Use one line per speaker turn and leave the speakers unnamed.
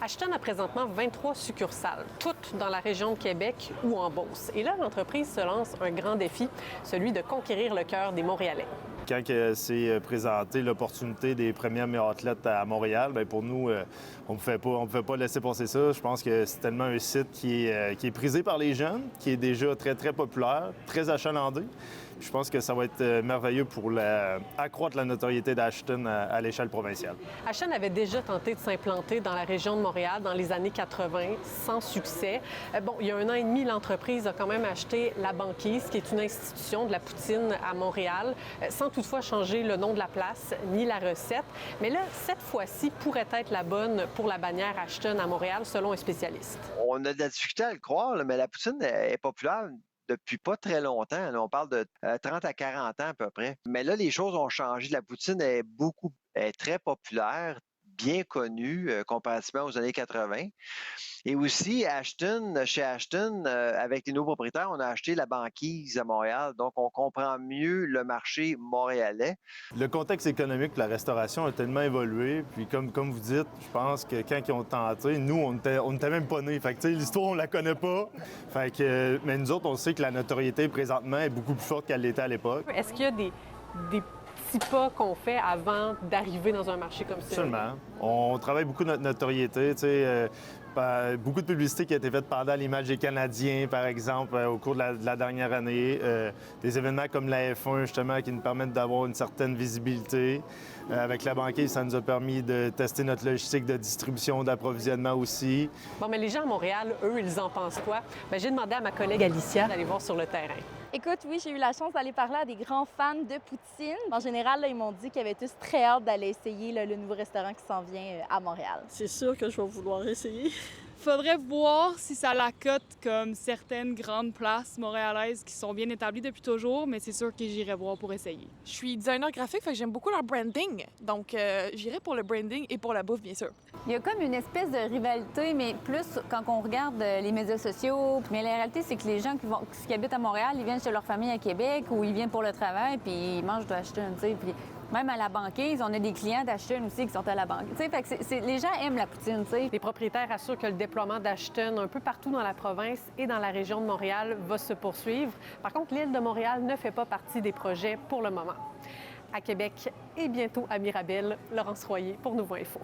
Ashton a présentement 23 succursales, toutes dans la région de Québec ou en Beauce. Et là, l'entreprise se lance un grand défi, celui de conquérir le cœur des Montréalais.
Quand s'est présentée l'opportunité des premières meilleures athlètes à Montréal, bien pour nous, on ne pouvait pas laisser passer ça. Je pense que c'est tellement un site qui est prisé par les jeunes, qui est déjà très, très populaire, très achalandé. Je pense que ça va être merveilleux pour accroître la notoriété d'Ashton à l'échelle provinciale.
Ashton avait déjà tenté de s'implanter dans la région de Montréal dans les années 80, sans succès. Il y a 1 an et demi, l'entreprise a quand même acheté La Banquise, qui est une institution de la poutine à Montréal, sans toutefois changer le nom de la place ni la recette. Mais là, cette fois-ci pourrait être la bonne pour la bannière Ashton à Montréal, selon un spécialiste.
On a de la difficulté à le croire, là, mais la poutine est populaire depuis pas très longtemps. Là, on parle de 30 à 40 ans à peu près. Mais là, les choses ont changé. La poutine est très populaire, bien connue comparativement aux années 80. Et aussi, chez Ashton, avec les nouveaux propriétaires, on a acheté La Banquise à Montréal. Donc, on comprend mieux le marché montréalais.
Le contexte économique de la restauration a tellement évolué. Puis comme vous dites, je pense que quand ils ont tenté, nous, on n'était même pas nés. Fait que l'histoire, on la connaît pas. Mais nous autres, on sait que la notoriété présentement est beaucoup plus forte qu'elle l'était à l'époque.
Est-ce qu'il y a des petits pas qu'on fait avant d'arriver dans un marché comme ça?
Absolument. On travaille beaucoup notre notoriété. Beaucoup de publicité qui a été faite pendant les matchs des Canadiens, par exemple, au cours de la dernière année. Des événements comme la F1, justement, qui nous permettent d'avoir une certaine visibilité. Avec La Banquise, ça nous a permis de tester notre logistique de distribution, d'approvisionnement aussi.
Bon, mais les gens à Montréal, eux, ils en pensent quoi? J'ai demandé à ma collègue Alicia d'aller voir sur le terrain.
Écoute, oui, j'ai eu la chance d'aller parler à des grands fans de poutine. En général, là, ils m'ont dit qu'ils avaient tous très hâte d'aller essayer le nouveau restaurant qui s'en vient à Montréal.
C'est sûr que je vais vouloir essayer. Faudrait voir si ça la cote comme certaines grandes places montréalaises qui sont bien établies depuis toujours, mais c'est sûr que j'irai voir pour essayer.
Je suis designer graphique, fait que j'aime beaucoup leur branding. Donc, j'irai pour le branding et pour la bouffe, bien sûr.
Il y a comme une espèce de rivalité, mais plus quand on regarde les médias sociaux. Mais la réalité, c'est que les gens qui habitent à Montréal, ils viennent chez leur famille à Québec ou ils viennent pour le travail, puis ils mangent de Ashton, tu sais. Puis même à La Banquise, on a des clients d'Ashton aussi qui sont à La Banquise. Fait que les gens aiment la poutine, tu sais.
Les propriétaires assurent que le déploiement d'Ashton un peu partout dans la province et dans la région de Montréal va se poursuivre. Par contre, l'île de Montréal ne fait pas partie des projets pour le moment. À Québec et bientôt à Mirabel, Laurence Royer pour Nouveau Info.